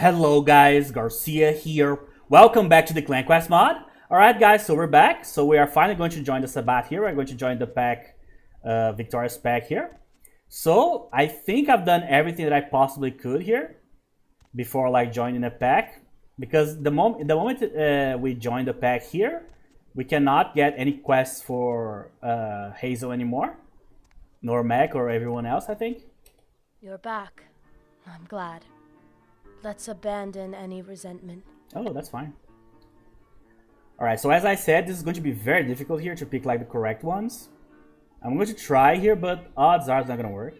Hello guys, Garcia here. Welcome back to the Clan Quest mod. Alright guys, so we're back. So we are finally going to join the Sabbat here. We're going to join the pack, Victorious pack here. So I think I've done everything that I possibly could here before like joining a pack. Because the moment we join the pack here, we cannot get any quests for Hazel anymore. Nor Mac or everyone else, I think. You're back. I'm glad. Let's abandon any resentment. Oh, that's fine. Alright, so as I said, this is going to be very difficult here to pick like the correct ones. I'm going to try here, but odds are it's not going to work.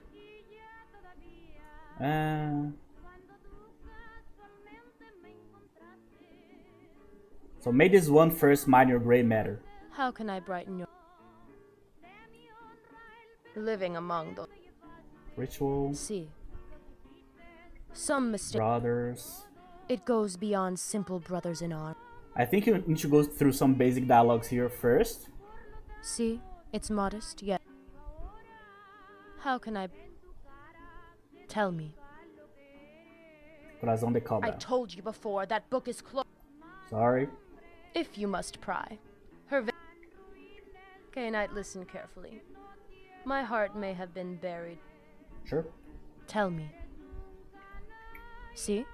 So make this one first minor gray matter. How can I brighten your... Living among the... Ritual. See. Some mistake. Brothers. It goes beyond simple brothers in arms. I think you need to go through some basic dialogues here first. See, it's modest, yet. How can I... Tell me. Corazón de Cobra. I told you before, that book is closed. Sorry. If you must pry. Her... Okay, Knight, listen carefully. My heart may have been buried. Sure. Tell me. See?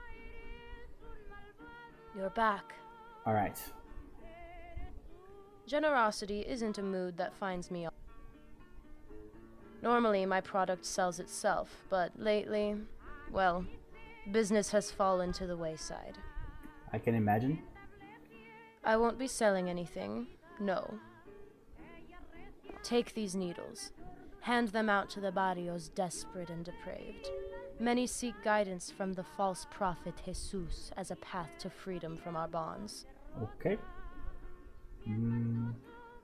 You're back. Alright. Generosity isn't a mood that finds me. Normally, my product sells itself, but lately, well, business has fallen to the wayside. I can imagine. I won't be selling anything, no. Take these needles. Hand them out to the barrios desperate and depraved. Many seek guidance from the false prophet Jesus as a path to freedom from our bonds. Okay.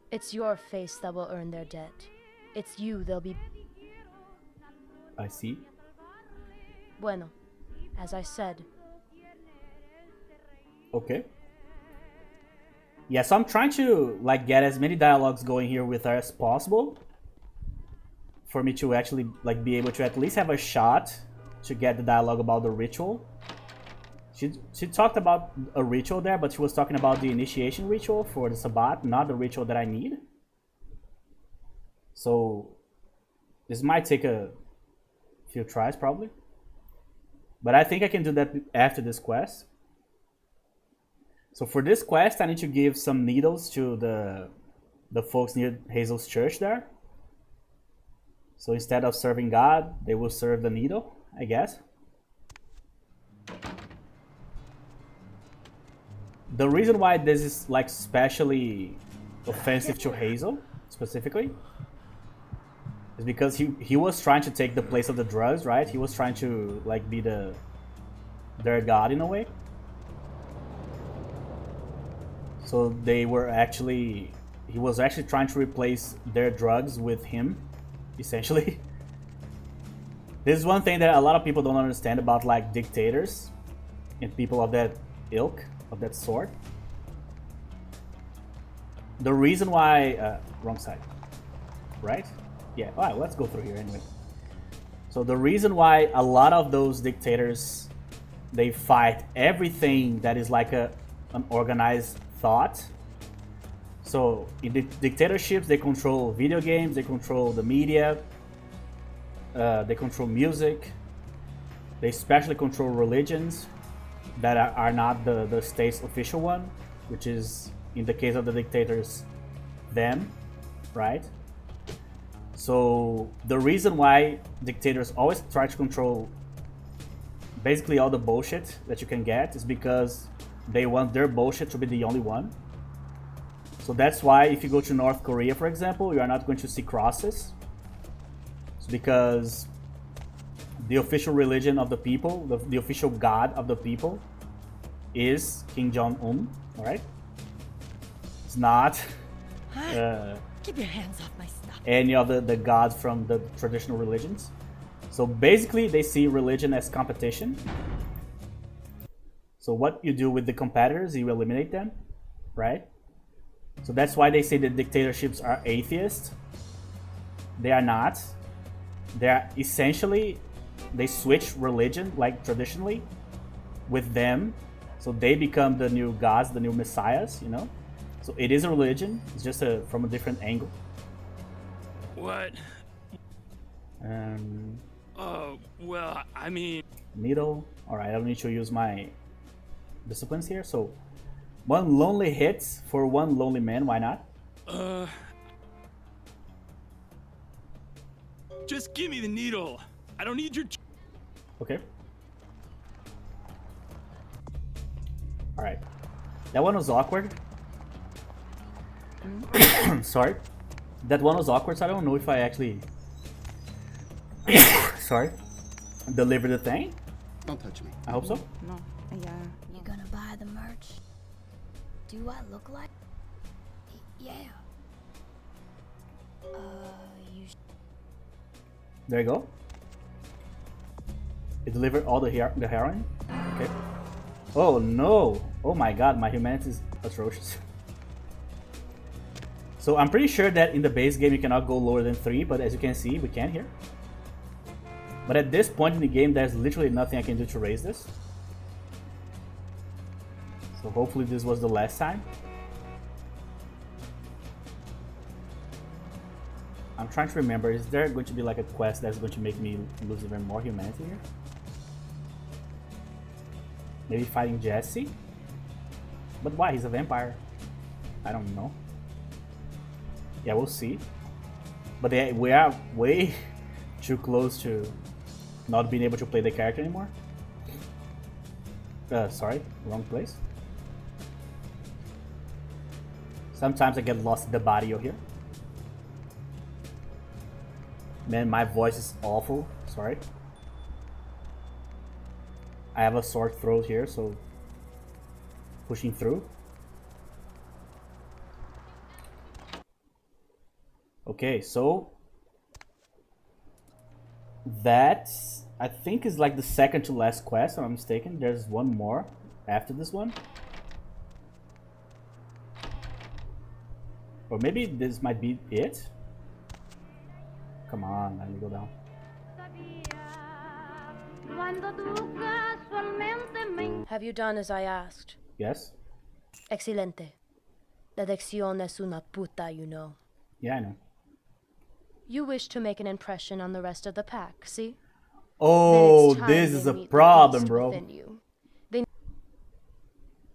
It's your face that will earn their debt. It's you they'll be... I see. Bueno, as I said. Okay. Yeah, so I'm trying to like get as many dialogues going here with her as possible. For me to actually like be able to at least have a shot to get the dialogue about the ritual. She talked about a ritual there, but she was talking about the initiation ritual for the Sabbat, not the ritual that I need. So this might take a few tries probably. But I think I can do that after this quest. So for this quest, I need to give some needles to the folks near Hazel's church there. So instead of serving God, they will serve the needle, I guess. The reason why this is like especially offensive to Hazel, specifically, is because he was trying to take the place of the drugs, right? He was trying to like be their god in a way. So he was actually trying to replace their drugs with him. Essentially, this is one thing that a lot of people don't understand about like dictators and people of that ilk, of that sort. The reason why wrong side, right? Yeah, all right, let's go through here anyway. So the reason why a lot of those dictators, they fight everything that is like an organized thought. So in the dictatorships, they control video games, they control the media, they control music, they especially control religions that are not the state's official one, which is, in the case of the dictators, them, right? So the reason why dictators always try to control basically all the bullshit that you can get is because they want their bullshit to be the only one. So that's why if you go to North Korea, for example, you are not going to see crosses. It's because the official religion of the people, the official god of the people, is Kim Jong-un, alright? It's not Keep your hands off my stuff. Any of the gods from the traditional religions. So basically, they see religion as competition. So what you do with the competitors, you eliminate them, right? So that's why they say that dictatorships are atheist. They are not. They are essentially, they switch religion like traditionally. with them, so they become the new gods, the new messiahs, you know? So it is a religion, it's just from a different angle. What? Oh, well, I mean... Needle. Alright, I don't need to use my disciplines here, so 1 lonely hit for 1 lonely man, why not? Just give me the needle. I don't need your... Okay. Alright. That one was awkward. Sorry. That one was awkward, so I don't know if I actually... Sorry. Delivered the thing? Don't touch me. I hope so. No, yeah. You gonna buy the merch? Do I look like? Yeah. You. There you go. It delivered all the heroin. Okay. Oh no! Oh my god, my humanity is atrocious. So I'm pretty sure that in the base game you cannot go lower than 3, but as you can see, we can here. But at this point in the game, there's literally nothing I can do to raise this. So hopefully this was the last time. I'm trying to remember, is there going to be like a quest that's going to make me lose even more humanity here? Maybe fighting Jesse? But why? He's a vampire. I don't know. Yeah, we'll see. But we are way too close to not being able to play the character anymore. Sorry, wrong place. Sometimes I get lost in the barrio here. Man, my voice is awful. Sorry. I have a sore throat here, so pushing through. Okay, so that I think is like the second to last quest, if I'm mistaken. There's one more after this one. Or maybe this might be it. Come on, let me go down. Have you done as I asked? Yes? Excelente. La lección es una puta, you know. Yeah, I know. You wish to make an impression on the rest of the pack, see? Oh, Then it's time this they is a meet the problem, beast bro. within you.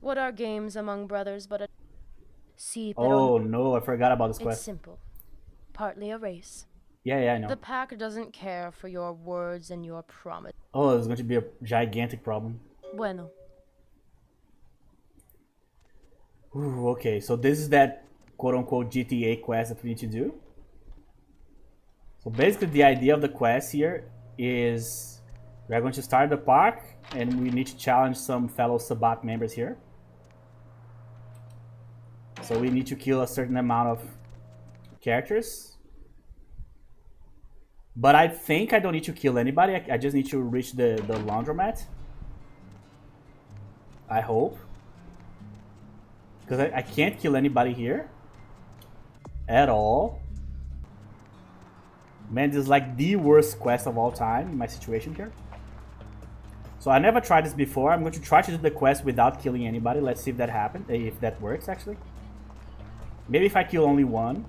What are games among brothers but a... See, Oh no, I forgot about this it's quest. simple. Partly a race. Yeah, I know. The pack doesn't care for your words and your promise. Oh, it's going to be a gigantic problem. Bueno. Ooh, okay, so this is that quote-unquote GTA quest that we need to do. So basically the idea of the quest here is we're going to start the park and we need to challenge some fellow Sabat members here. So we need to kill a certain amount of characters. But I think I don't need to kill anybody, I just need to reach the laundromat. I hope. Because I can't kill anybody here. At all. Man, this is like the worst quest of all time in my situation here. So I never tried this before. I'm going to try to do the quest without killing anybody. Let's see if that happens, if that works actually. Maybe if I kill only one.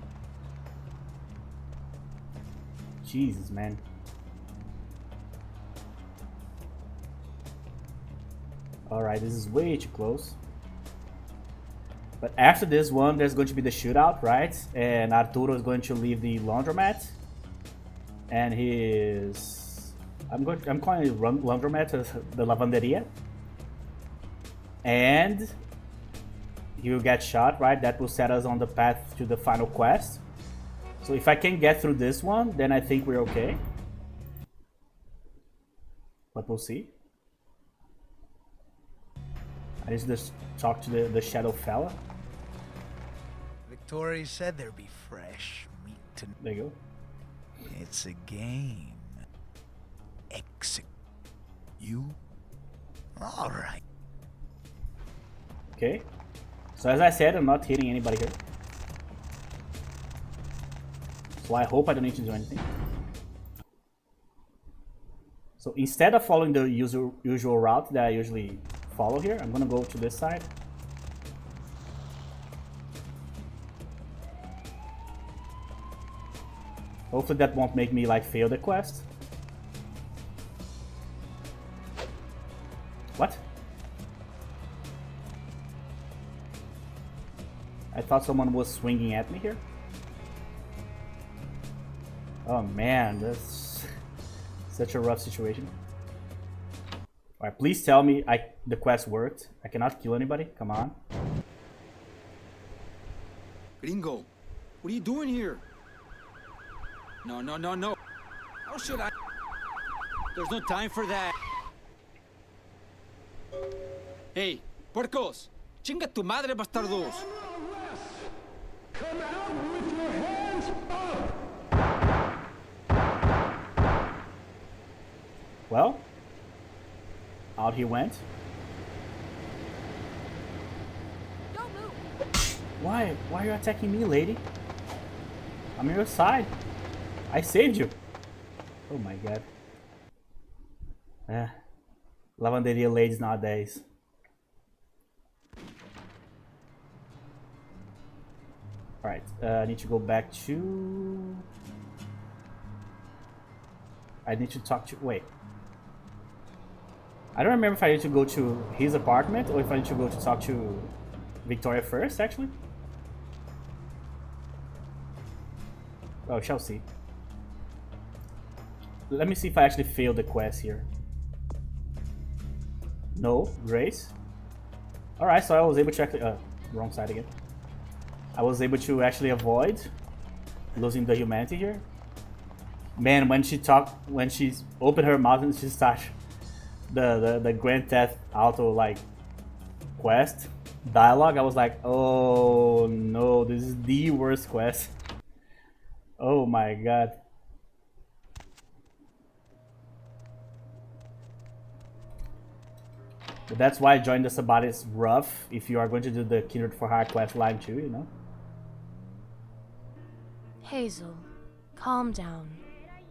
Jesus, man. Alright, this is way too close. But after this one, there's going to be the shootout, right? And Arturo is going to leave the laundromat. And his... I'm calling it laundromat, the lavanderia. And he will get shot, right? That will set us on the path to the final quest. So if I can get through this one, then I think we're okay. But we'll see. I need to just talk to the shadow fella. Victoria said there'd be fresh meat to... There you go. It's a game. Exit. You? Alright. Okay. So as I said, I'm not hitting anybody here. So I hope I don't need to do anything. So instead of following the usual route that I usually follow here. I'm gonna go to this side. Hopefully that won't make me like fail the quest. What? I thought someone was swinging at me here. Oh man, that's such a rough situation. Alright, please tell me the quest worked. I cannot kill anybody. Come on. Gringo, what are you doing here? No, no, no, no. How should I? There's no time for that. Hey, puercos! Chinga tu madre, bastardos! Come out with your hands up! Well, out he went. Don't move. Why? Why are you attacking me, lady? I'm on your side. I saved you. Oh my god. Lavanderia ladies nowadays. Alright, I need to go back to... I need to talk to... Wait. I don't remember if I need to go to his apartment or if I need to go to talk to Victoria first, actually. Oh, shall see. Let me see if I actually failed the quest here. No, Grace. Alright, so I was able to actually... wrong side again. I was able to actually avoid losing the humanity here. Man, when she opened her mouth and she started the Grand Theft Auto like quest dialogue, I was like, oh no, this is the worst quest. Oh my god. But that's why joining the Sabbat is rough if you are going to do the Kindred for Hire quest line too, you know? Hazel, calm down.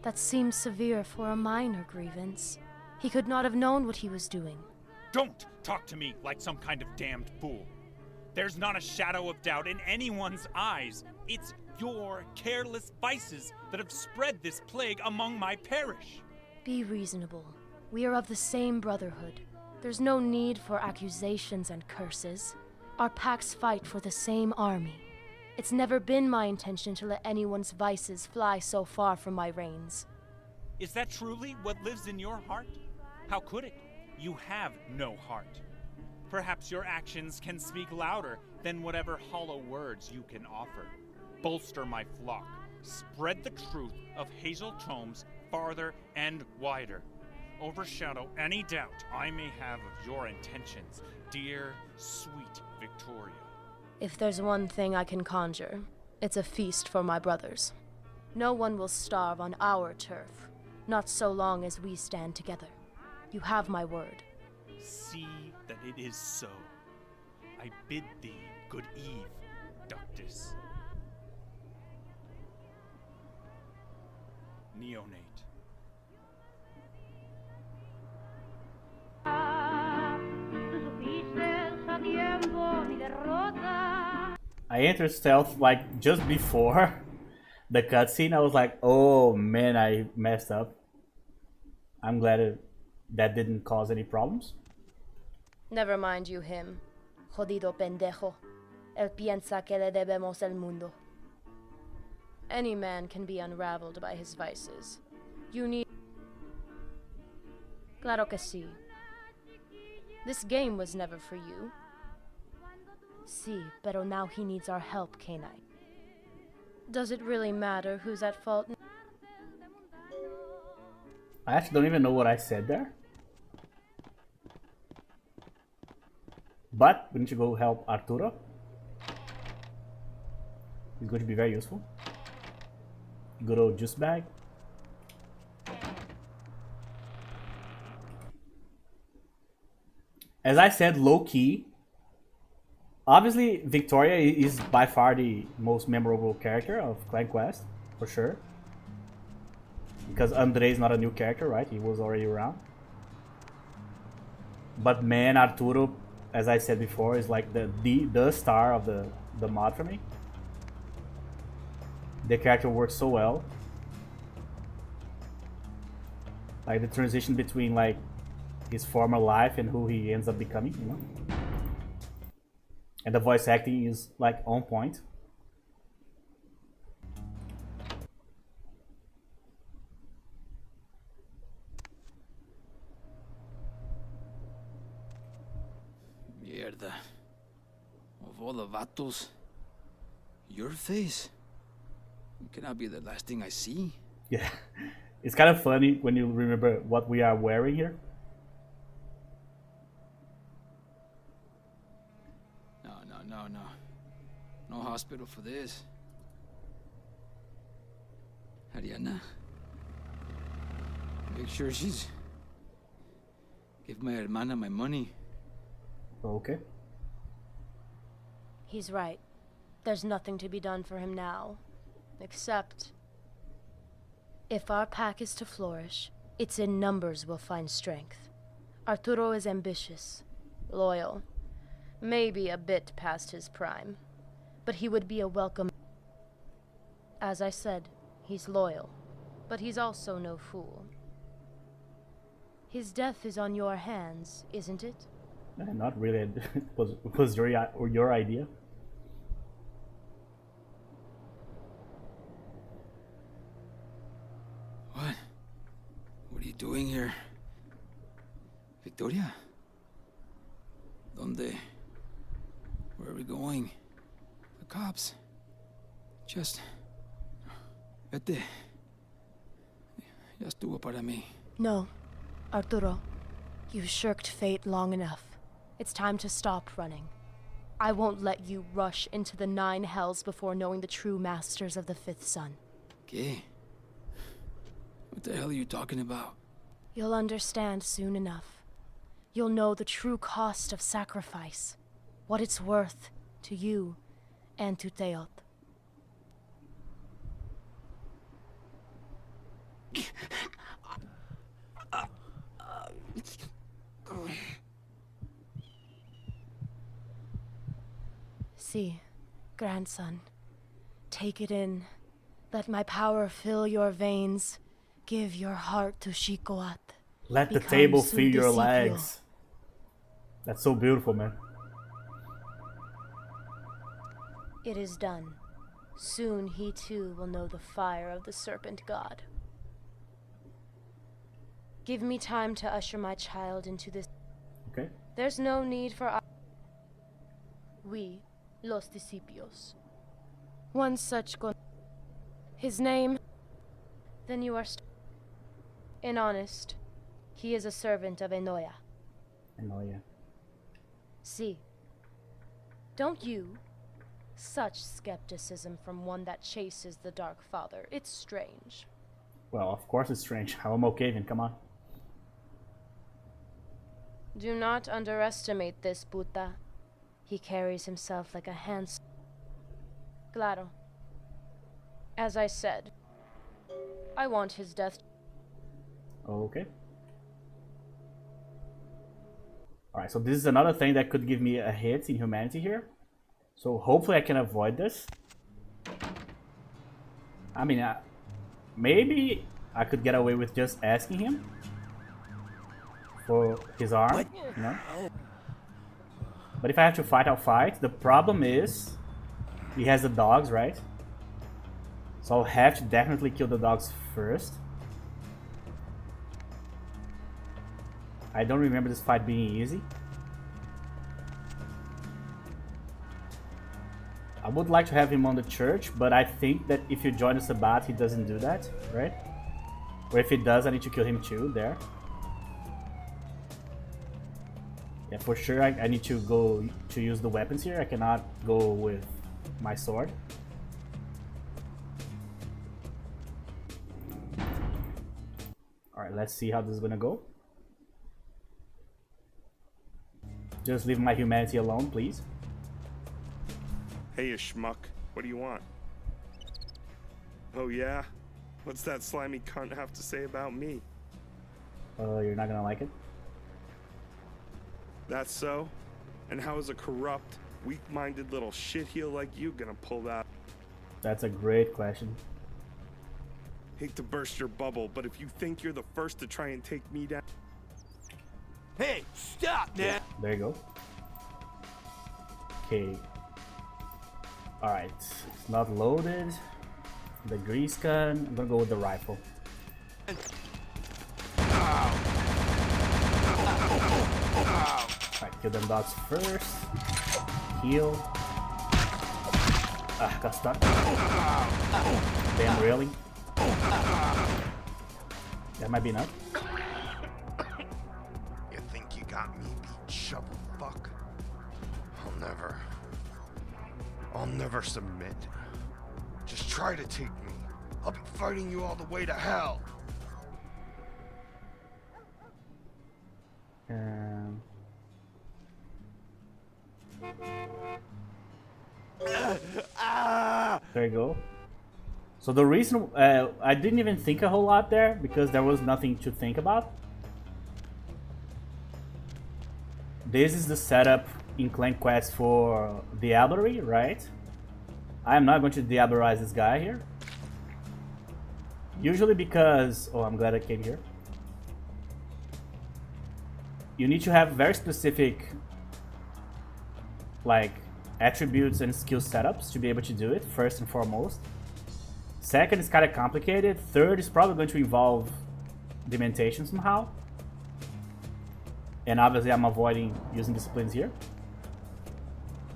That seems severe for a minor grievance. He could not have known what he was doing. Don't talk to me like some kind of damned fool. There's not a shadow of doubt in anyone's eyes. It's your careless vices that have spread this plague among my parish. Be reasonable. We are of the same brotherhood. There's no need for accusations and curses. Our packs fight for the same army. It's never been my intention to let anyone's vices fly so far from my reins. Is that truly what lives in your heart? How could it? You have no heart. Perhaps your actions can speak louder than whatever hollow words you can offer. Bolster my flock. Spread the truth of Hazel Tomes farther and wider. Overshadow any doubt I may have of your intentions, dear, sweet Victoria. If there's one thing I can conjure, it's a feast for my brothers. No one will starve on our turf, not so long as we stand together. You have my word. See that it is so. I bid thee good eve, Ductus. Neonate. I entered stealth like just before the cutscene. I was like, oh man, I messed up. I'm glad that didn't cause any problems. Never mind you him. Jodido pendejo. Él piensa que le debemos el mundo. Any man can be unraveled by his vices. You need... Claro que sí. This game was never for you. Sí, pero now he needs our help, Canine. Does it really matter who's at fault? I actually don't even know what I said there. But we need to go help Arturo. He's going to be very useful. Good old juice bag. As I said, low-key. Obviously, Victoria is by far the most memorable character of Clan Quest, for sure. Because Andre is not a new character, right? He was already around. But man, Arturo, as I said before, is like the star of the mod for me. The character works so well. Like the transition between like his former life and who he ends up becoming, you know. And the voice acting is like on point. Mierda. Of all the vatos, your face. It cannot be the last thing I see. Yeah. It's kind of funny when you remember what we are wearing here. No. No hospital for this. Ariana. Make sure she's... Give my hermana my money. Okay. He's right. There's nothing to be done for him now. Except... if our pack is to flourish, it's in numbers we'll find strength. Arturo is ambitious, loyal, maybe a bit past his prime, but he would be a welcome... As I said, he's loyal, but he's also no fool. His death is on your hands, isn't it? Not really. It was your idea. What? What are you doing here? Victoria? ¿Dónde? Where are we going? The cops. Just... Vete. Ya estuvo para mí. No, Arturo. You've shirked fate long enough. It's time to stop running. I won't let you rush into the 9 hells before knowing the true masters of the 5th sun. ¿Qué? What the hell are you talking about? You'll understand soon enough. You'll know the true cost of sacrifice, what it's worth to you and to Teot. See, grandson, take it in. Let my power fill your veins. Give your heart to Shikoat. Let the Become table feel your Sudisipio. legs. That's so beautiful, man. It is done. Soon he too will know the fire of the serpent god. Give me time to usher my child into this. Okay. There's no need for we, los discípulos. One such his name. Then you are in honest. He is a servant of Enoya. Enoya. See. Don't you? Such skepticism from one that chases the Dark Father. It's strange. Well, of course it's strange. I'm Malkavian, come on. Do not underestimate this puta. He carries himself like a handsome... Claro. As I said, I want his death. Okay. Alright, so this is another thing that could give me a hit in humanity here. So hopefully I can avoid this. I mean, maybe I could get away with just asking him for his arm, you know? But if I have to fight, I'll fight. The problem is, he has the dogs, right? So I'll have to definitely kill the dogs first. I don't remember this fight being easy. I would like to have him on the church, but I think that if you join the Sabbat, he doesn't do that, right? Or if he does, I need to kill him too, there. Yeah, for sure, I need to go to use the weapons here. I cannot go with my sword. Alright, let's see how this is gonna go. Just leave my humanity alone, please. Hey, you schmuck. What do you want? Oh, yeah? What's that slimy cunt have to say about me? You're not gonna like it? That's so? And how is a corrupt, weak-minded little shitheel like you gonna pull that? That's a great question. Hate to burst your bubble, but if you think you're the first to try and take me down... Hey, stop, man! There you go. Okay. Alright, it's not loaded. The grease gun. I'm gonna go with the rifle. Alright, kill them dogs first. Heal. Ah, got stuck. Damn railing. That might be enough. You think you got me beat, shovel fuck? I'll never submit. Just try to take me. I'll be fighting you all the way to hell. There you go. So the reason I didn't even think a whole lot there because there was nothing to think about. This is the setup in Clan Quest for Diablerie, right? I'm not going to Diablerize this guy here. Usually because... Oh, I'm glad I came here. You need to have very specific like attributes and skill setups to be able to do it, first and foremost. Second, it's kind of complicated. Third, is probably going to involve dementation somehow. And obviously I'm avoiding using disciplines here.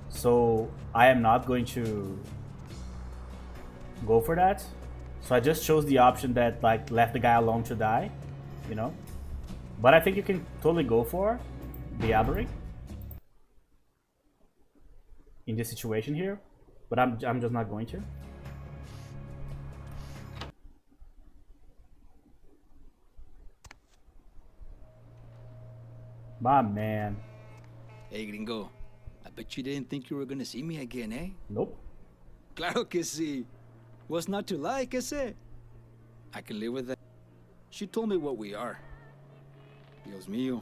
So I am not going to go for that. So I just chose the option that like left the guy alone to die, you know. But I think you can totally go for Diablerie in this situation here. But I'm just not going to. My man. Hey, gringo. I bet you didn't think you were gonna see me again, eh? Nope. Claro que sí. What's not to like, ese? I can live with that. She told me what we are. Dios mío.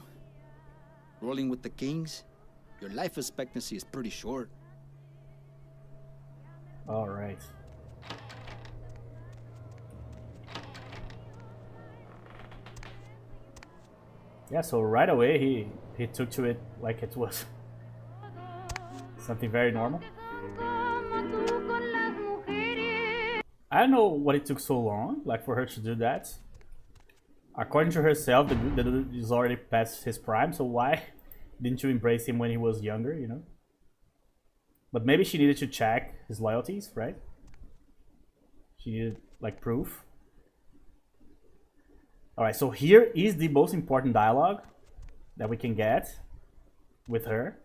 Rolling with the kings? Your life expectancy is pretty short. Alright. Yeah, so right away he took to it like it was something very normal. I don't know what it took so long, like for her to do that. According to herself, the dude is already past his prime, so why didn't you embrace him when he was younger, you know? But maybe she needed to check his loyalties, right? She needed, like, proof. Alright, so here is the most important dialogue that we can get with her.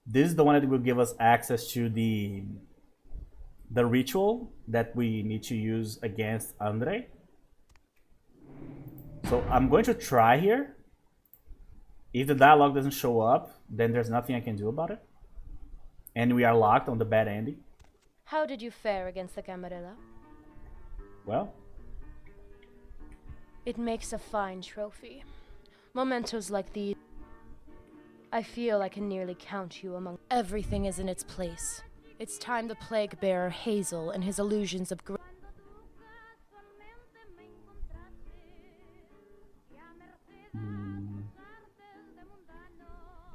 This is the one that will give us access to the ritual that we need to use against Andre. So I'm going to try here. If the dialogue doesn't show up, then there's nothing I can do about it. And we are locked on the bad ending. How did you fare against the Camarilla? Well, it makes a fine trophy. Mementos like these. I feel I can nearly count you among. Everything is in its place. It's time the plague bearer Hazel and his illusions of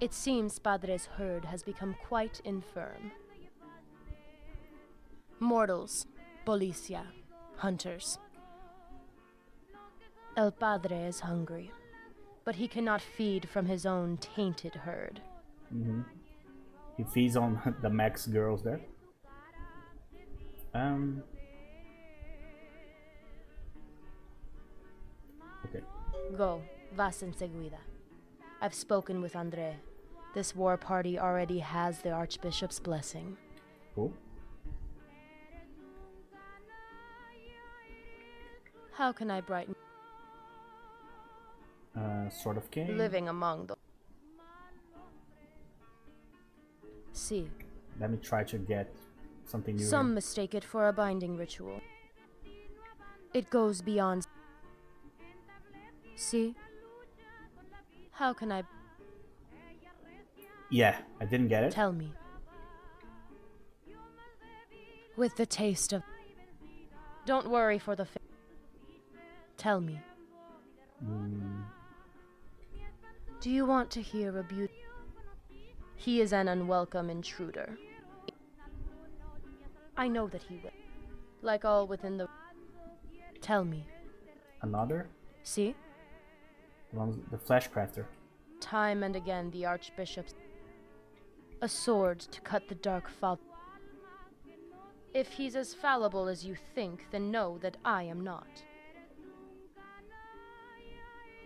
It seems Padre's herd has become quite infirm. Mortals, Policia, hunters. El Padre is hungry, but he cannot feed from his own tainted herd. He feeds on the Max girls there. Okay. Go, vas enseguida. I've spoken with Andre. This war party already has the Archbishop's blessing. Cool. How can I brighten? Sort of king. Living among the... See. Let me try to get something new. Some here. mistake it for a binding ritual. It goes beyond... See? How can I... Yeah, I didn't get it. Tell me. With the taste of... Don't worry for the... Tell me. Do you want to hear a beauty? He is an unwelcome intruder. I know that he will. Like all within the... Tell me. Another? See? The Flesh Crafter. Time and again the Archbishop's... A sword to cut the dark fall. If he's as fallible as you think, then know that I am not.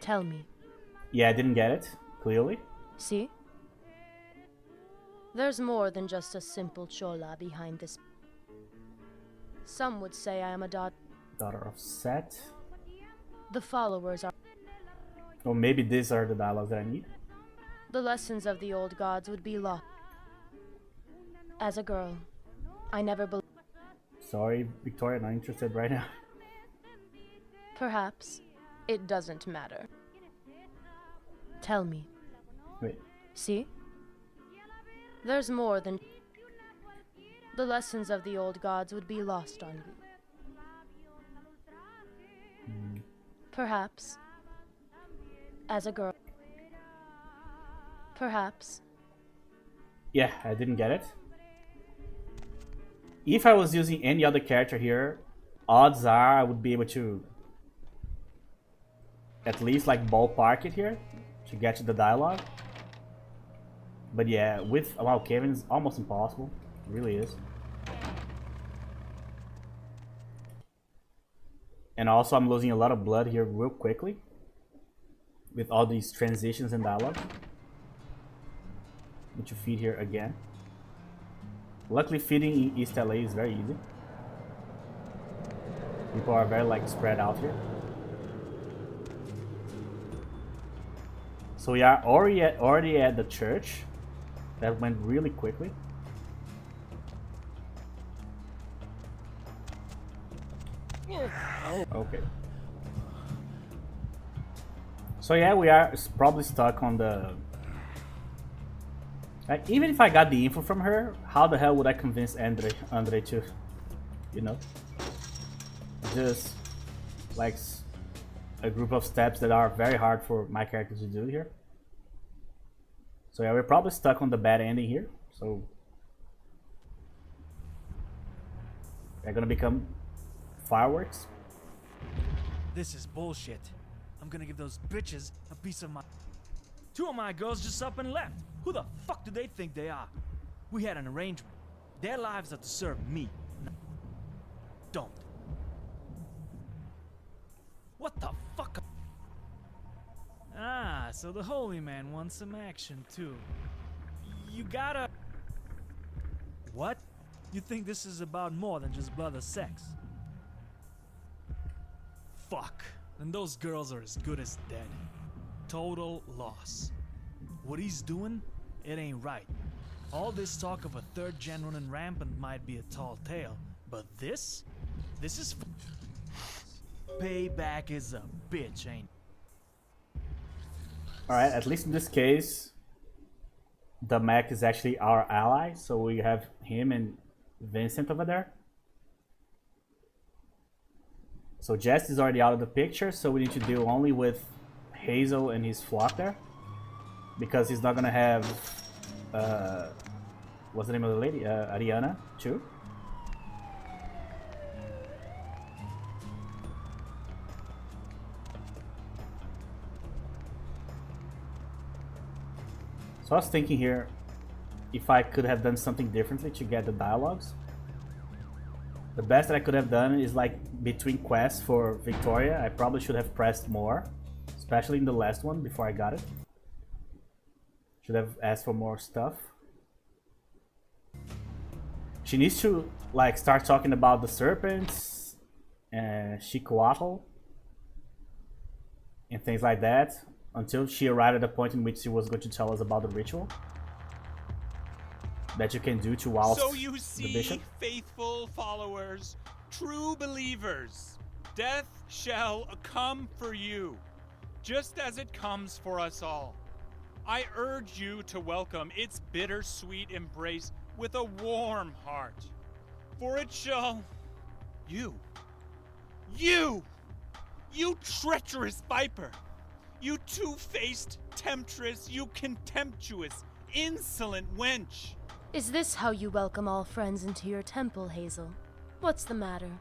Tell me. Yeah, I didn't get it, clearly. See? There's more than just a simple chola behind this. Some would say I am a daughter of Set. The followers are... Or maybe these are the dialogues that I need. The lessons of the old gods would be lost. As a girl, I never believed... Sorry, Victoria, not interested right now. Perhaps. It doesn't matter. Tell me. Wait. See? There's more than... The lessons of the old gods would be lost on you. Perhaps. As a girl. Perhaps. Yeah, I didn't get it. If I was using any other character here, odds are I would be able to at least like ballpark it here to get to the dialogue. But yeah, with Malkavian it's almost impossible. It really is. And also I'm losing a lot of blood here real quickly with all these transitions and dialogue. Need to feed here again. Luckily feeding in East LA is very easy. People are very like spread out here. So we are already at the church. That went really quickly. Okay. So yeah, we are probably stuck on the... Like, even if I got the info from her, how the hell would I convince Andre to, you know, just like a group of steps that are very hard for my character to do here. So yeah, we're probably stuck on the bad ending here. So they're gonna become fireworks. This is bullshit. I'm gonna give those bitches a piece of my... Two of my girls just up and left. Who the fuck do they think they are? We had an arrangement. Their lives are to serve me. Don't. What the fuck? Ah, so the holy man wants some action too. You gotta... What? You think this is about more than just brother sex? Fuck. Then those girls are as good as dead. Total loss. What he's doing, it ain't right. All this talk of a third gen running rampant might be a tall tale, but this is... Payback is a bitch, ain't it? Alright, at least in this case, the mech is actually our ally, so we have him and Vincent over there. So Jess is already out of the picture, so we need to deal only with Hazel and his flock there. Because he's not gonna have, what's the name of the lady? Ariana, too. So I was thinking here, if I could have done something differently to get the dialogues. The best that I could have done is like between quests for Victoria, I probably should have pressed more. Especially in the last one before I got it. Should have asked for more stuff. She needs to like start talking about the serpents and Shikuaho and things like that until she arrived at the point in which she was going to tell us about the ritual that you can do to oust so you the see, bishop. Faithful followers, true believers, death shall come for you, just as it comes for us all. I urge you to welcome its bittersweet embrace with a warm heart. For it shall... You treacherous viper! You two-faced temptress, you contemptuous, insolent wench! Is this how you welcome all friends into your temple, Hazel? What's the matter?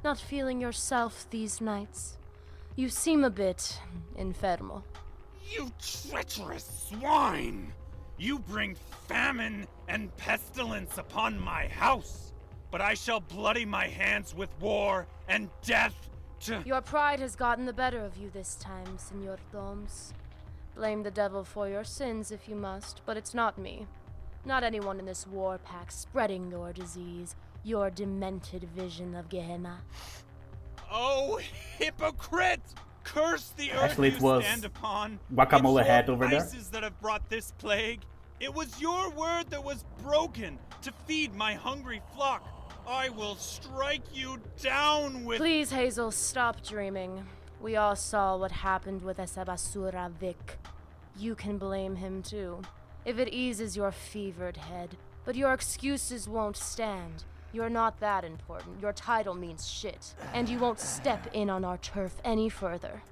Not feeling yourself these nights? You seem a bit infermo. You treacherous swine! You bring famine and pestilence upon my house, but I shall bloody my hands with war and death to... Your pride has gotten the better of you this time, Senor Doms. Blame the devil for your sins if you must, but it's not me. Not anyone in this war pack spreading your disease, your demented vision of Gehenna. Oh, hypocrite! Curse the earth Actually, it you was stand upon. Guacamole It's Head your over there. vices that have brought this plague. It was your word that was broken to feed my hungry flock. I will strike you down with... Please, Hazel, stop dreaming. We all saw what happened with esa basura Vic. You can blame him too, if it eases your fevered head. But your excuses won't stand. You're not that important. Your title means shit. And you won't step in on our turf any further.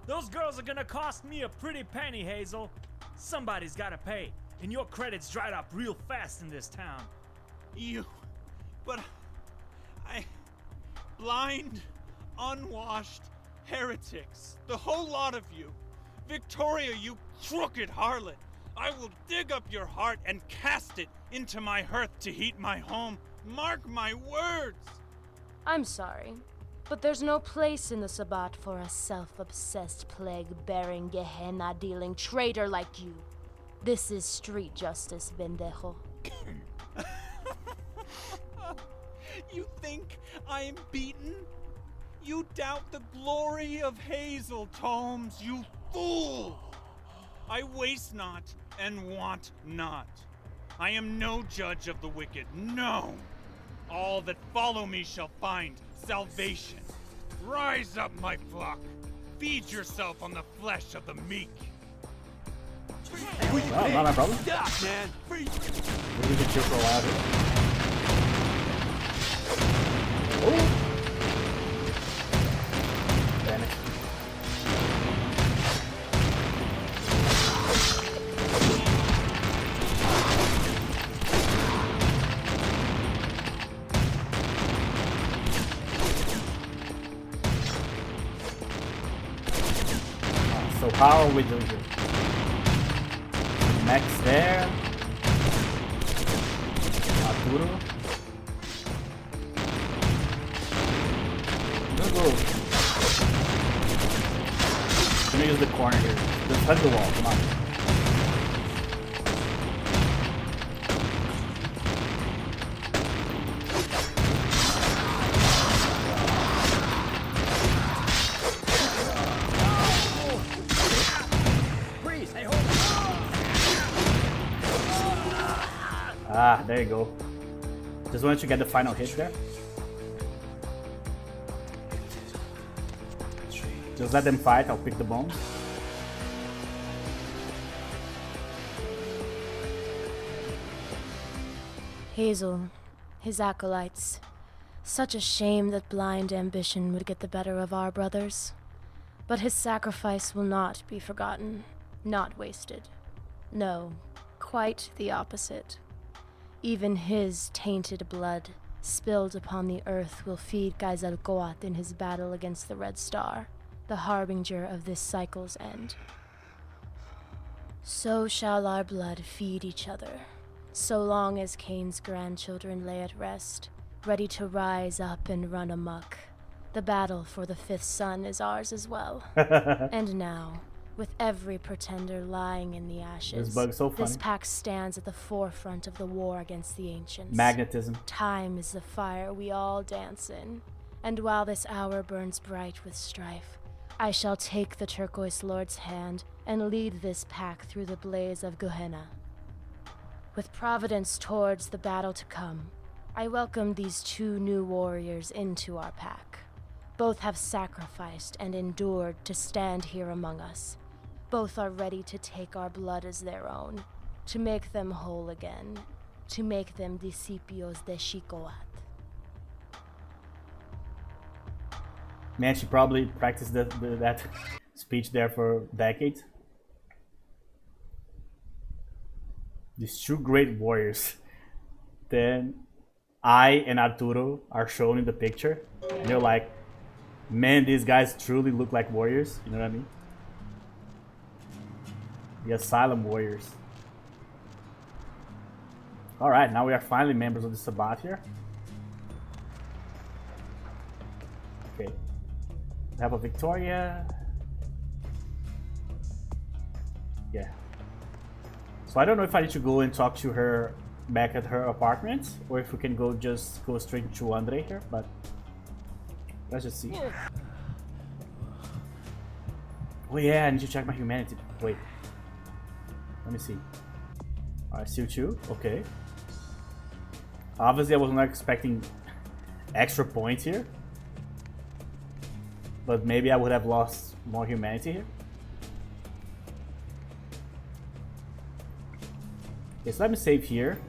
Those girls are gonna cost me a pretty penny, Hazel. Somebody's gotta pay, and your credits dried up real fast in this town. But I... Blind, unwashed heretics. The whole lot of you. Victoria, you crooked harlot. I will dig up your heart and cast it into my hearth to heat my home. Mark my words! I'm sorry, but there's no place in the Sabbat for a self-obsessed, plague-bearing, Gehenna-dealing traitor like you. This is street justice, bendejo. You think I am beaten? You doubt the glory of Hazel Tomes, you fool! I waste not and want not. I am no judge of the wicked, no! All that follow me shall find salvation. Rise up, my flock. Feed yourself on the flesh of the meek. Well, not my problem. Stop, man. We can chill for a while here. Oh! Damn So how are we doing here? Next there. Arturo. I'm gonna use the corner here. Just hug the wall, come on. Ah, there you go. Just wanted to get the final hit there. Just let them fight, I'll pick the bombs. Hazel, his acolytes. Such a shame that blind ambition would get the better of our brothers. But his sacrifice will not be forgotten, not wasted. No, quite the opposite. Even his tainted blood, spilled upon the earth, will feed Quetzalcoatl in his battle against the Red Star, the harbinger of this cycle's end. So shall our blood feed each other, so long as Cain's grandchildren lay at rest, ready to rise up and run amok. The battle for the fifth son is ours as well. And now, with every pretender lying in the ashes, This bug's so funny. this pack stands at the forefront of the war against the ancients. Magnetism. Time is the fire we all dance in, and while this hour burns bright with strife, I shall take the turquoise lord's hand and lead this pack through the blaze of Gehenna. With providence towards the battle to come, I welcome these two new warriors into our pack. Both have sacrificed and endured to stand here among us. Both are ready to take our blood as their own, to make them whole again, to make them discípulos de Xicoat. Man, she probably practiced that speech there for decades. These two great warriors. Then I and Arturo are shown in the picture, and you're like, man, these guys truly look like warriors. You know what I mean? The Asylum Warriors. Alright, now we are finally members of the Sabbath here. Okay. We have a Victoria. Yeah. So I don't know if I need to go and talk to her back at her apartment, or if we can just go straight to Andre here, but let's just see. Oh yeah, I need to check my humanity. Wait. Let me see. Alright, still 2. Okay. Obviously, I was not expecting extra points here. But maybe I would have lost more humanity here. Okay, so let me save here.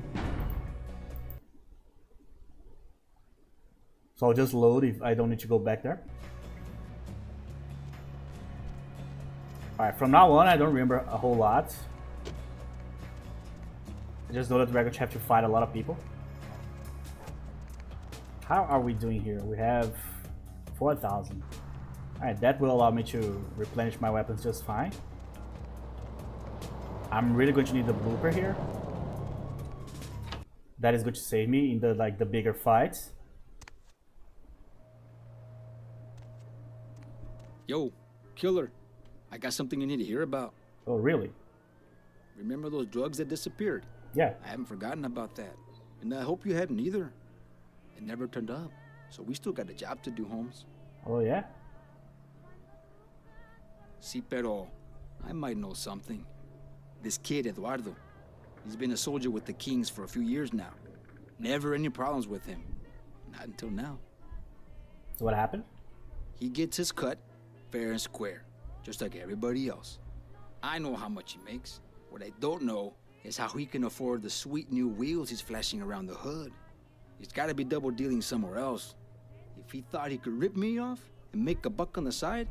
So I'll just load if I don't need to go back there. Alright, from now on, I don't remember a whole lot. I just know that we're going to have to fight a lot of people. How are we doing here? We have 4,000. Alright, that will allow me to replenish my weapons just fine. I'm really going to need the blooper here. That is going to save me in the bigger fights. Yo, killer. I got something you need to hear about. Oh, really? Remember those drugs that disappeared? Yeah. I haven't forgotten about that. And I hope you hadn't either. It never turned up. So we still got a job to do, Holmes. Oh, yeah? Si, pero I might know something. This kid, Eduardo, he's been a soldier with the Kings for a few years now. Never any problems with him. Not until now. So what happened? He gets his cut fair and square, just like everybody else. I know how much he makes. What I don't know is how he can afford the sweet new wheels he's flashing around the hood. He's got to be double dealing somewhere else. If he thought he could rip me off and make a buck on the side,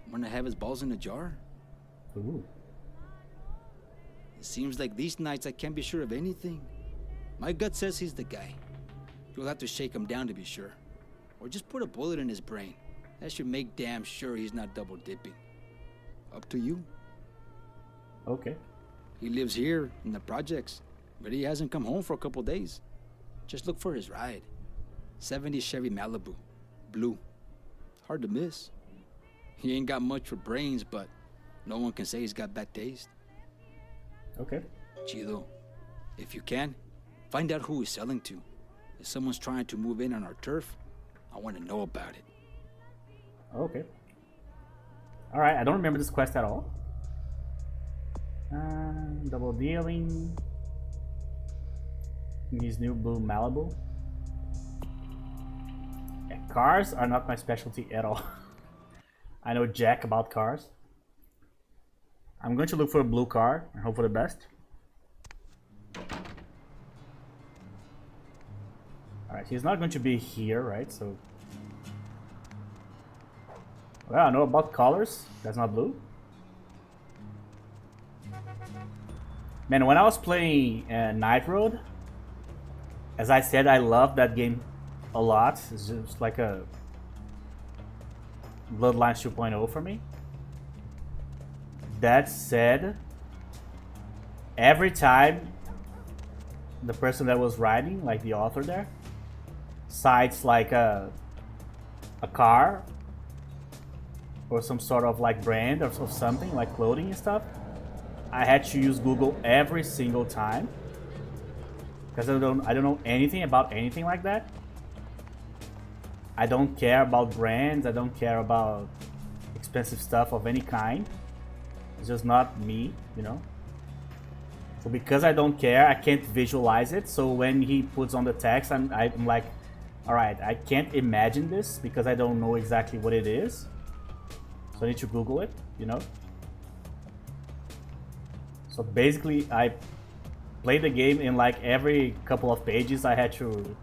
I'm gonna have his balls in a jar. Ooh. It seems like these nights I can't be sure of anything. My gut says he's the guy. You'll have to shake him down to be sure. Or just put a bullet in his brain. That should make damn sure he's not double dipping. Up to you. Okay. He lives here in the projects, but he hasn't come home for a couple days. Just look for his ride. 70 Chevy Malibu. Blue. Hard to miss. He ain't got much for brains, but no one can say he's got bad taste. Okay. Chido. If you can, find out who he's selling to. If someone's trying to move in on our turf, I want to know about it. Okay. Alright, I don't remember this quest at all. Double dealing. These new blue Malibu. Yeah, cars are not my specialty at all. I know jack about cars. I'm going to look for a blue car and hope for the best. Alright, he's not going to be here, right? So, well, I know about colors. That's not blue. Man, when I was playing Night Road, as I said, I love that game a lot. It's just like a Bloodlines 2.0 for me. That said, every time the person that was writing, like the author there, cites like a car or some sort of like brand or something like clothing and stuff, I had to use Google every single time because I don't know anything about anything like that. I don't care about brands. I don't care about expensive stuff of any kind. It's just not me, you know. So because I don't care, I can't visualize it. So when he puts on the text, I'm like, all right, I can't imagine this because I don't know exactly what it is. So I need to Google it, you know. So basically, I played the game in like every couple of pages I had to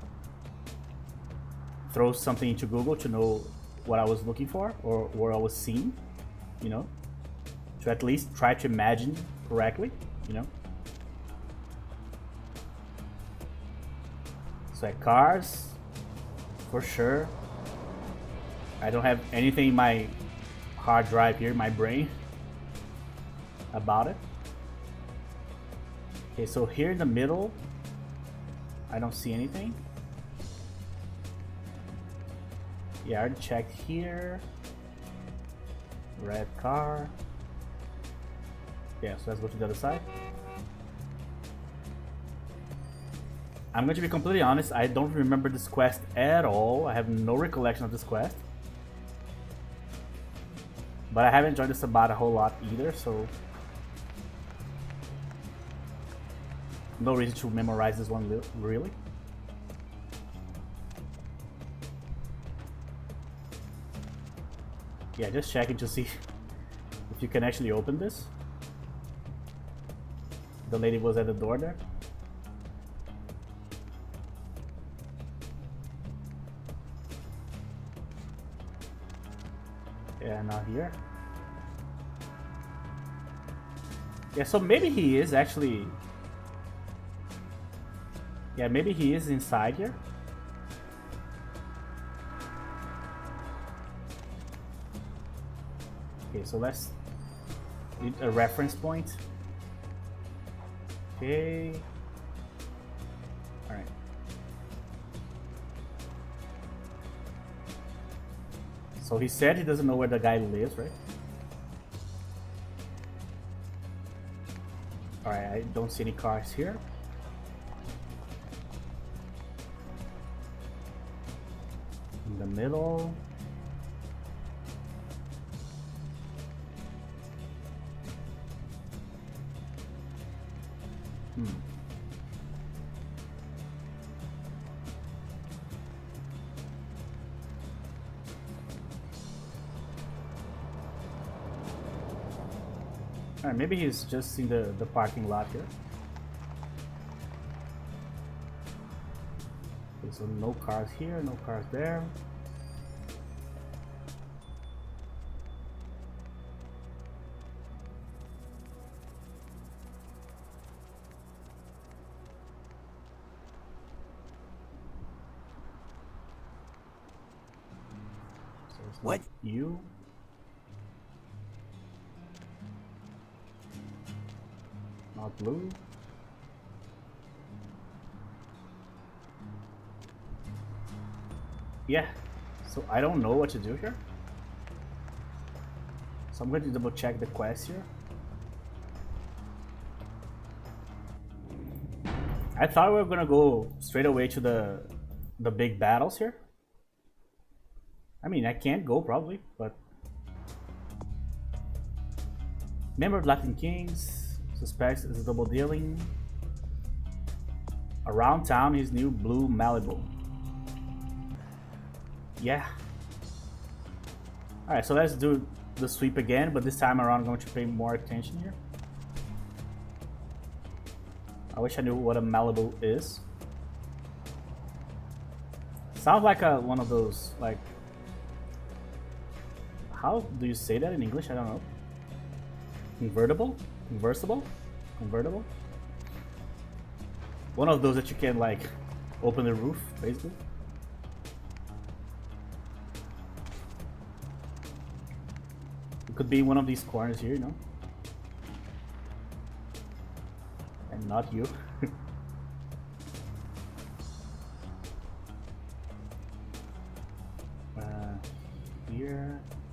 throw something into Google to know what I was looking for or where I was seeing, you know, to at least try to imagine correctly, you know. So at cars, for sure. I don't have anything in my hard drive here, my brain, about it. Okay, so here in the middle, I don't see anything. Yeah, I already checked here. Red car. Yeah, so let's go to the other side. I'm going to be completely honest, I don't remember this quest at all. I have no recollection of this quest. But I haven't enjoyed this about a whole lot either, so no reason to memorize this one really. Yeah, just checking to see if you can actually open this. The lady was at the door there. Yeah, not here. Yeah, so maybe he is actually... Yeah, maybe he is inside here. Okay, so let's need a reference point. Okay. Alright. So he said he doesn't know where the guy lives, right? Alright, I don't see any cars here. In the middle. Alright, maybe he's just in the parking lot here. Okay, so no cars here, no cars there. So it's what? You. Not blue. Yeah, so I don't know what to do here. So I'm going to double check the quest here. I thought we were gonna go straight away to the big battles here. I mean, I can't go probably, but member of Latin Kings. Suspects is double dealing. Around town, his new blue Malibu. Yeah. Alright, so let's do the sweep again, but this time around I'm going to pay more attention here. I wish I knew what a Malibu is. Sounds like one of those, like... How do you say that in English? I don't know. Convertible? Conversible? Convertible? One of those that you can like open the roof, basically. It could be one of these corners here, you know? And not you.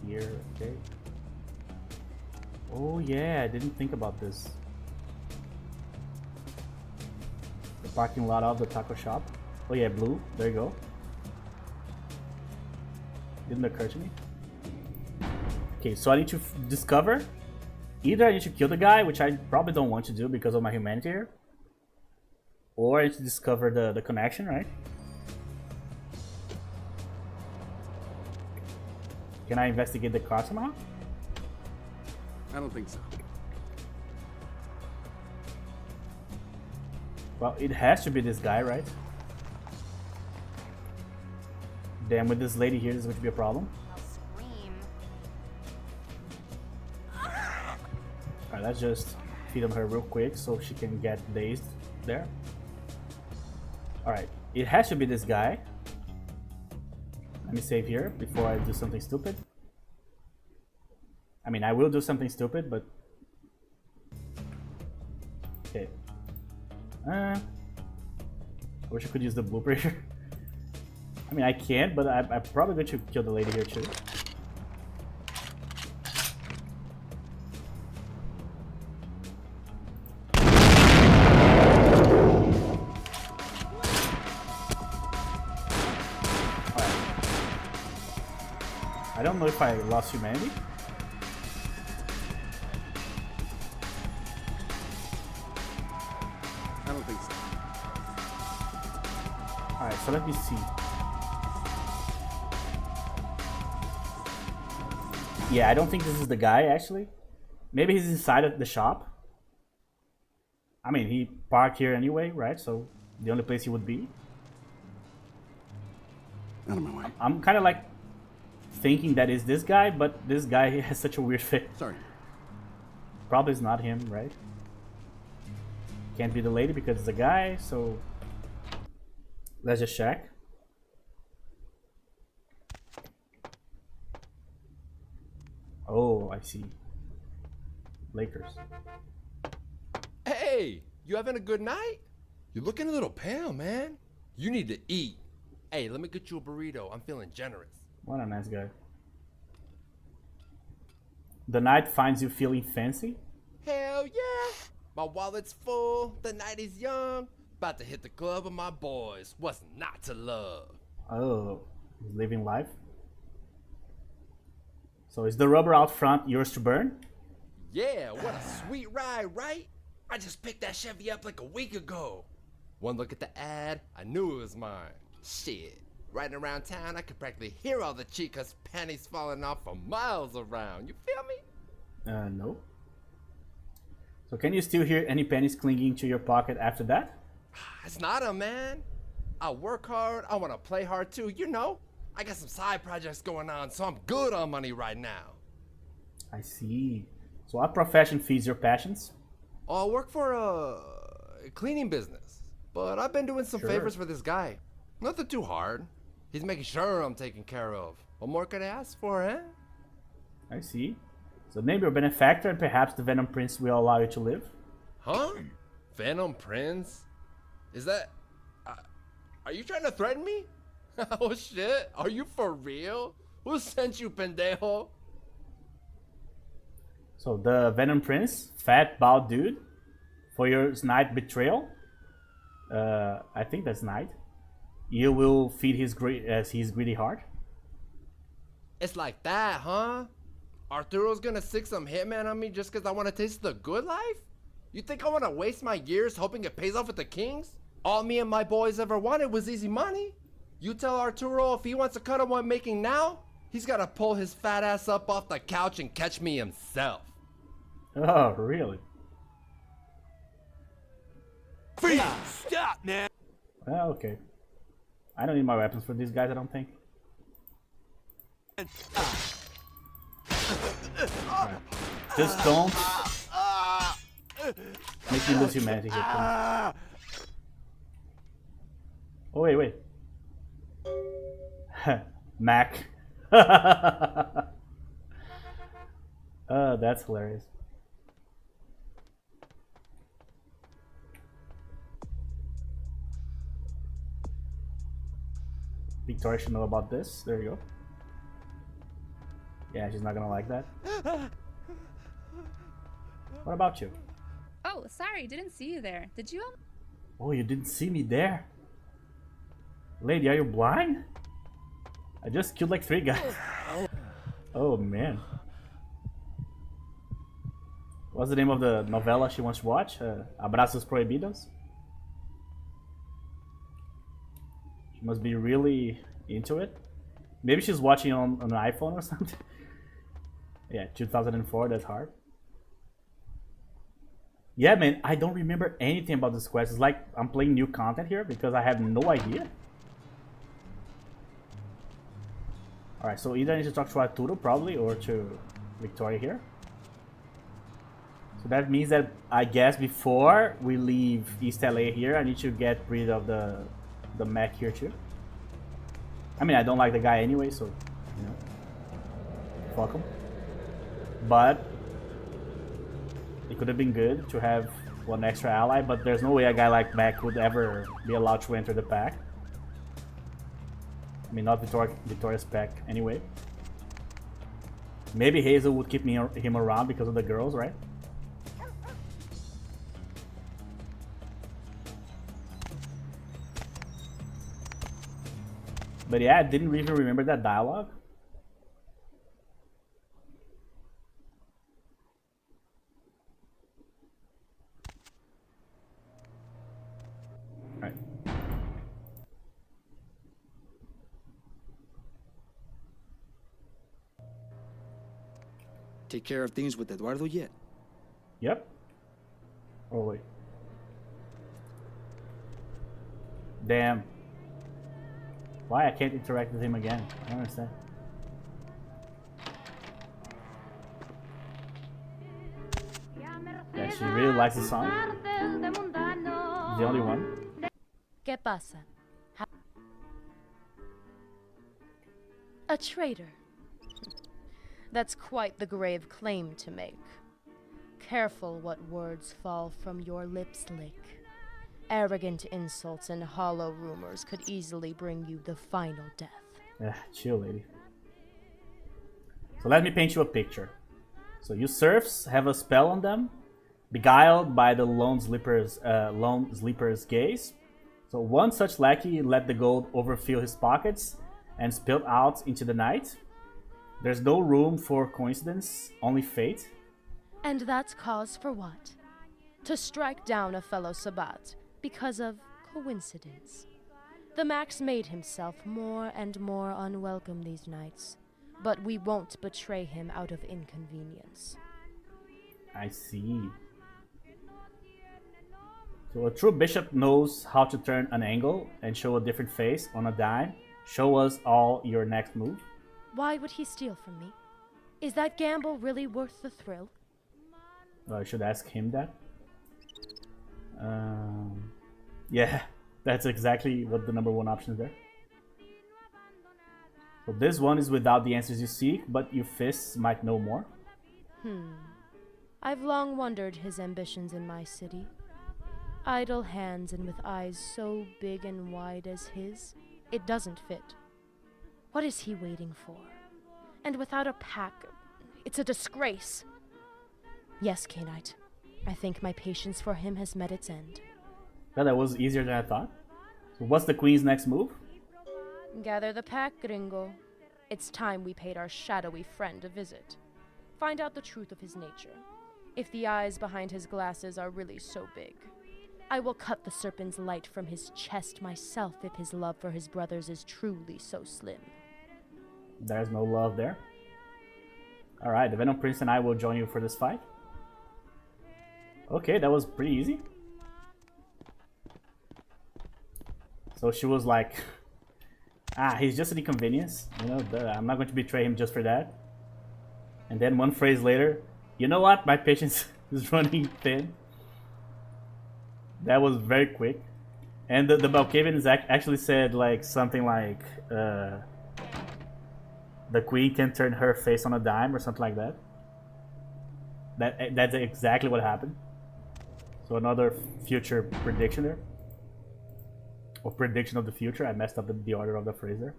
Here, okay. Oh yeah, I didn't think about this. The parking lot of the taco shop. Oh yeah, blue. There you go. Didn't occur to me. Okay, so I need to discover. Either I need to kill the guy, which I probably don't want to do because of my humanity here. Or I need to discover the connection, right? Can I investigate the car somehow? I don't think so. Well, it has to be this guy, right? Damn, with this lady here, this is going to be a problem. I'll scream. Alright, let's just feed on her real quick so she can get dazed there. Alright, it has to be this guy. Let me save here before I do something stupid. I mean, I will do something stupid, but... Okay. I wish I could use the blooper here. I mean, I can't, but I'm probably going to kill the lady here too. I don't know if I lost humanity. I don't think so. Alright, so let me see. Yeah, I don't think this is the guy, actually. Maybe he's inside of the shop. I mean, he parked here anyway, right? So, the only place he would be. Out of my way. I'm kind of like thinking that is this guy, but this guy has such a weird face. Sorry. Probably is not him, right? Can't be the lady because it's a guy, so let's just check. Oh, I see. Lakers. Hey, you having a good night? You're looking a little pale, man. You need to eat. Hey, let me get you a burrito. I'm feeling generous. What a nice guy. The night finds you feeling fancy? Hell yeah. My wallet's full. The night is young. About to hit the club with my boys. What's not to love? Oh, he's living life. So is the rubber out front yours to burn? Yeah, what a sweet ride, right? I just picked that Chevy up like a week ago. One look at the ad, I knew it was mine. Shit, riding around town, I could practically hear all the chicas' panties falling off for miles around. You feel me? No. So can you still hear any pennies clinging to your pocket after that? It's not a man. I work hard, I want to play hard too, you know. I got some side projects going on, so I'm good on money right now. I see. So what profession feeds your passions? I work for a cleaning business, but I've been doing some favors for this guy. Nothing too hard. He's making sure I'm taken care of. What more could I ask for, eh? I see. So name your benefactor and perhaps the Venom Prince will allow you to live? Huh? Venom Prince? Is that... are you trying to threaten me? Oh shit, are you for real? Who sent you, pendejo? So the Venom Prince, fat, bald dude, for your night betrayal, I think that's night, you will feed his greedy heart. It's like that, huh? Arturo's gonna stick some hitman on me just because I want to taste the good life? You think I want to waste my years hoping it pays off with the Kings? All me and my boys ever wanted was easy money. You tell Arturo if he wants to cut on what I'm making now, he's gotta pull his fat ass up off the couch and catch me himself. Oh, really? Freeze! Stop, man! Well, okay. I don't need my weapons for these guys, I don't think. Right. Just don't make me lose humanity here, please. Oh, wait. Mac. That's hilarious. Victoria should know about this. There you go. Yeah, she's not gonna like that. What about you? Oh, sorry, didn't see you there. Did you? Oh, you didn't see me there? Lady, are you blind? I just killed like 3 guys. Oh, man. What's the name of the novella she wants to watch? Abrazos Prohibidos? She must be really into it. Maybe she's watching on an iPhone or something. Yeah, 2004, that's hard. Yeah, man, I don't remember anything about this quest. It's like I'm playing new content here because I have no idea. Alright, so either I need to talk to Arturo probably or to Victoria here. So that means that I guess before we leave East LA here, I need to get rid of the mech here too. I mean, I don't like the guy anyway, so, you know, fuck him. But it could have been good to have one extra ally, but there's no way a guy like Mac would ever be allowed to enter the pack. I mean, not Victoria's pack anyway. Maybe Hazel would keep him around because of the girls, right? But yeah, I didn't even remember that dialogue. Right. Take care of things with Eduardo yet? Yep. Oh, wait. Damn. Why I can't interact with him again? I don't understand. Yeah, she really likes the song. The only one. ¿Qué pasa? A traitor. That's quite the grave claim to make. Careful what words fall from your lips, Lick. Arrogant insults and hollow rumors could easily bring you the final death. Chill, lady. So let me paint you a picture. So you serfs have a spell on them, beguiled by the lone sleeper's gaze. So one such lackey let the gold overfill his pockets and spilled out into the night. There's no room for coincidence, only fate. And that's cause for what? To strike down a fellow Sabbat because of coincidence. The Max made himself more and more unwelcome these nights, but we won't betray him out of inconvenience. I see. So a true bishop knows how to turn an angle and show a different face on a dime. Show us all your next move. Why would he steal from me? Is that gamble really worth the thrill? Well, I should ask him that. Yeah, that's exactly what the #1 option is there. So this one is without the answers you seek, but your fists might know more. I've long wondered his ambitions in my city. Idle hands and with eyes so big and wide as his, it doesn't fit. What is he waiting for? And without a pack, it's a disgrace. Yes, K-Knight. I think my patience for him has met its end. Yeah, that was easier than I thought. So what's the queen's next move? Gather the pack, gringo. It's time we paid our shadowy friend a visit. Find out the truth of his nature. If the eyes behind his glasses are really so big. I will cut the serpent's light from his chest myself if his love for his brothers is truly so slim. There's no love there. Alright, the Venom Prince and I will join you for this fight. Okay, that was pretty easy. So she was like, he's just an inconvenience. You know, I'm not going to betray him just for that. And then one phrase later, you know what? My patience is running thin. That was very quick. And the Malkavian actually said like something like, the queen can turn her face on a dime or something like that. That's exactly what happened. So another future prediction there. Or prediction of the future. I messed up the order of the phrase there.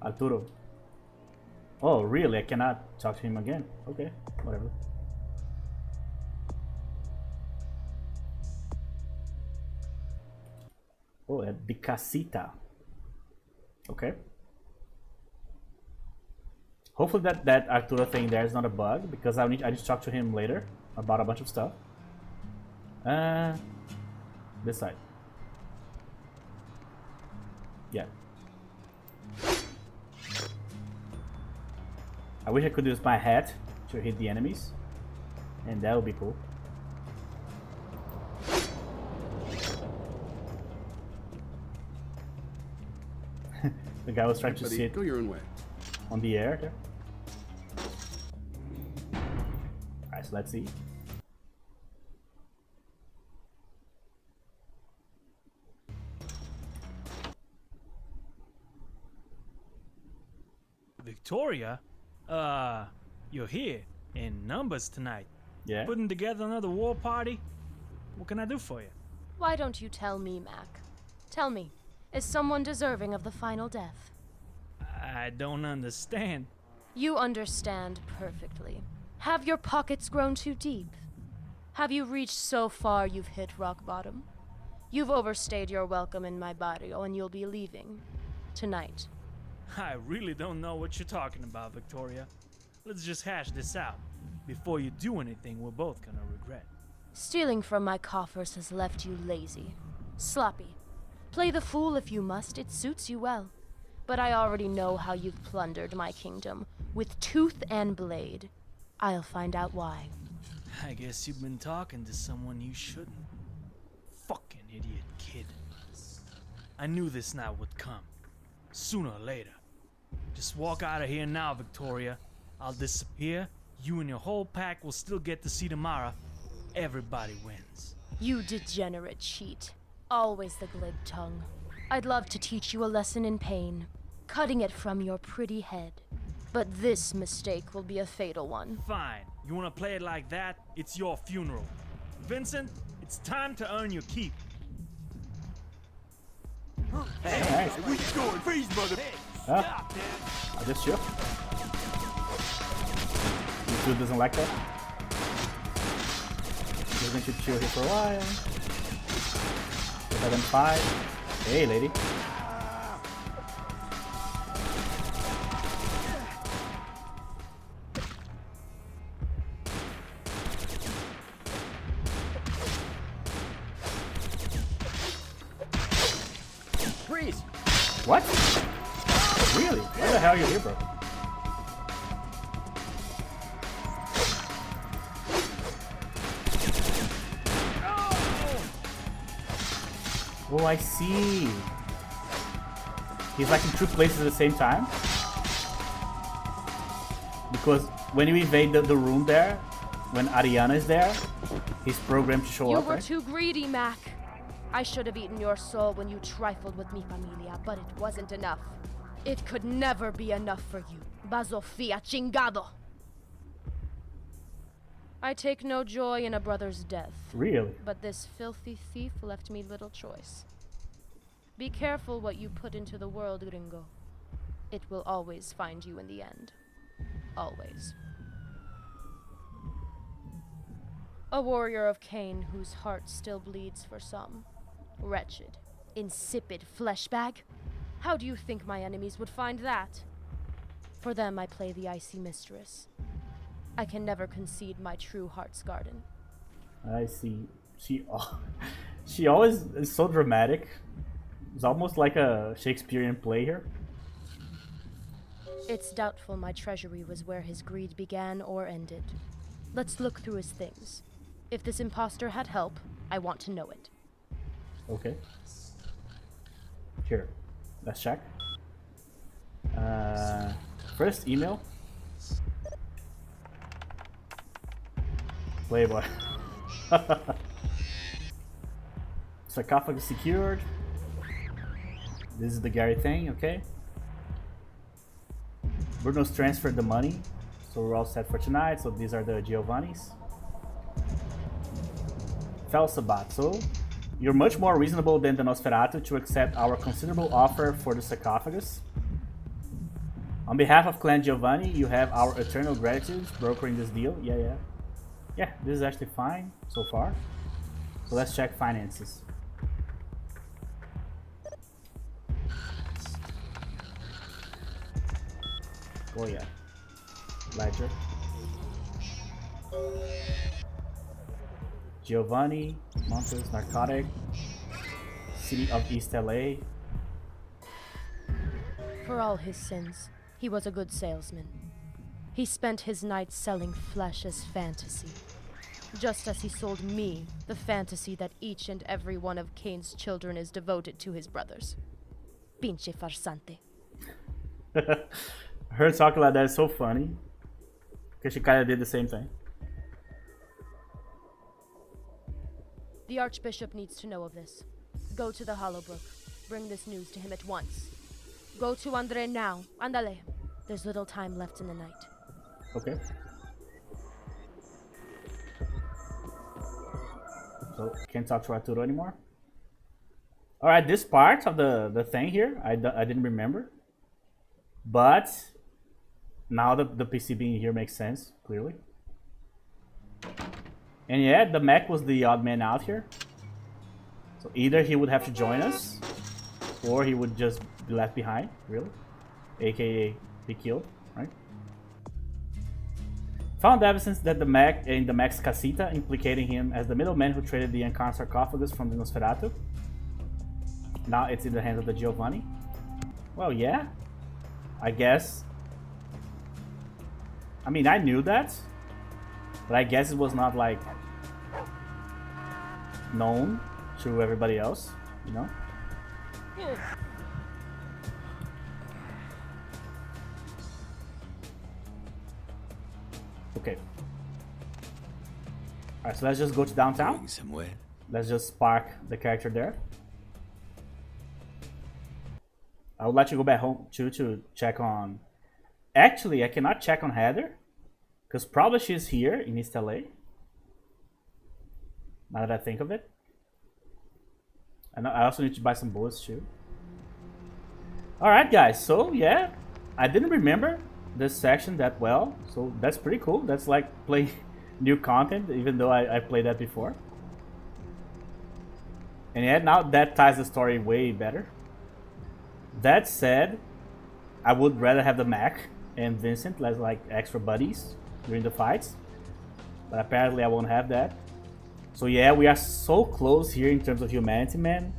Arturo. Oh, really? I cannot talk to him again. Okay, whatever. Oh, the casita. Okay. Hopefully that Arturo thing there is not a bug, because I need to talk to him later about a bunch of stuff. This side. Yeah. I wish I could use my hat to hit the enemies. And that would be cool. The guy was trying to Buddy, sit go your own way. on the air there. Alright, so let's see. Victoria? You're here in numbers tonight. Yeah. Putting together another war party? What can I do for you? Why don't you tell me, Mac? Tell me, is someone deserving of the final death? I don't understand. You understand perfectly. Have your pockets grown too deep? Have you reached so far you've hit rock bottom? You've overstayed your welcome in my barrio and you'll be leaving. Tonight. I really don't know what you're talking about, Victoria. Let's just hash this out. Before you do anything, we're both gonna regret. Stealing from my coffers has left you lazy. Sloppy. Play the fool if you must, it suits you well. But I already know how you've plundered my kingdom, with tooth and blade. I'll find out why. I guess you've been talking to someone you shouldn't. Fucking idiot kid. I knew this night would come. Sooner or later. Just walk out of here now, Victoria. I'll disappear. You and your whole pack will still get to see tomorrow. Everybody wins. You degenerate cheat. Always the glib tongue. I'd love to teach you a lesson in pain, cutting it from your pretty head. But this mistake will be a fatal one. Fine. You wanna play it like that? It's your funeral. Vincent, it's time to earn your keep. Hey, where you going? Freeze, mother! Stop, I just chill. This dude doesn't like that. He's going to chill here for a while. 7-5. Hey, lady. Freeze! What? Really? Why the hell are you here, bro? Oh, I see. He's like in two places at the same time. Because when you invade the room there, when Ariana is there, he's programmed to show You up, were right? too greedy, Mac. I should have eaten your soul when you trifled with mi familia, but it wasn't enough. It could never be enough for you. Bazofia chingado. I take no joy in a brother's death. Really? But this filthy thief left me little choice. Be careful what you put into the world, gringo. It will always find you in the end. Always. A warrior of Cain whose heart still bleeds for some. Wretched, insipid flesh bag. How do you think my enemies would find that? For them I play the icy mistress. I can never concede my true heart's garden. I see. She always is so dramatic. It's almost like a Shakespearean play here. It's doubtful my treasury was where his greed began or ended. Let's look through his things. If this imposter had help, I want to know it. Okay. Here. Let's check. First email. Playboy. Sarcophagus secured. This is the Gary thing, okay. Bruno's transferred the money, so we're all set for tonight. So these are the Giovanni's. Felsabatso, you're much more reasonable than the Nosferatu to accept our considerable offer for the sarcophagus. On behalf of Clan Giovanni, you have our eternal gratitude brokering this deal. Yeah, this is actually fine so far. So let's check finances. Oh yeah, ledger. Giovanni, Montes, narcotic, City of East LA. For all his sins, he was a good salesman. He spent his nights selling flesh as fantasy. Just as he sold me the fantasy that each and every one of Cain's children is devoted to his brothers. Pinche farsante. Her talking like that is so funny. Because she kind of did the same thing. The Archbishop needs to know of this. Go to the Hollowbrook. Bring this news to him at once. Go to Andre now. Andale. There's little time left in the night. Okay. So, can't talk to Arturo anymore. Alright, this part of the thing here, I didn't remember. But, now the PC being here makes sense, clearly. And yeah, the mech was the odd man out here. So either he would have to join us, or he would just be left behind, really. AKA be killed, right? Found evidence that the mech in the mech's casita, implicating him as the middleman who traded the Ancon sarcophagus from the Nosferatu. Now it's in the hands of the Giovanni. Well, yeah. I guess. I mean, I knew that. But I guess it was not, like, known to everybody else, you know? Okay. Alright, so let's just go to downtown. Let's just park the character there. I would let you go back home too to check on... Actually, I cannot check on Heather. Because probably she's here in East LA. Now that I think of it. And I also need to buy some bullets too. Alright guys, so yeah. I didn't remember this section that well. So that's pretty cool. That's like playing new content, even though I played that before. And yeah, now that ties the story way better. That said, I would rather have the Mac and Vincent as like extra buddies during the fights. But apparently I won't have that. So yeah, we are so close here in terms of humanity, man.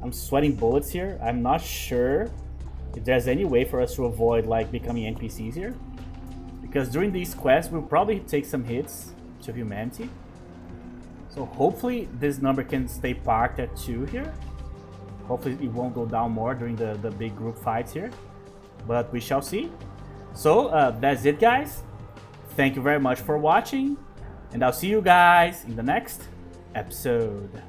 I'm sweating bullets here. I'm not sure if there's any way for us to avoid like becoming NPCs here. Because during these quests, we'll probably take some hits to humanity. So hopefully this number can stay parked at 2 here. Hopefully it won't go down more during the big group fights here. But we shall see. So that's it, guys. Thank you very much for watching. And I'll see you guys in the next episode.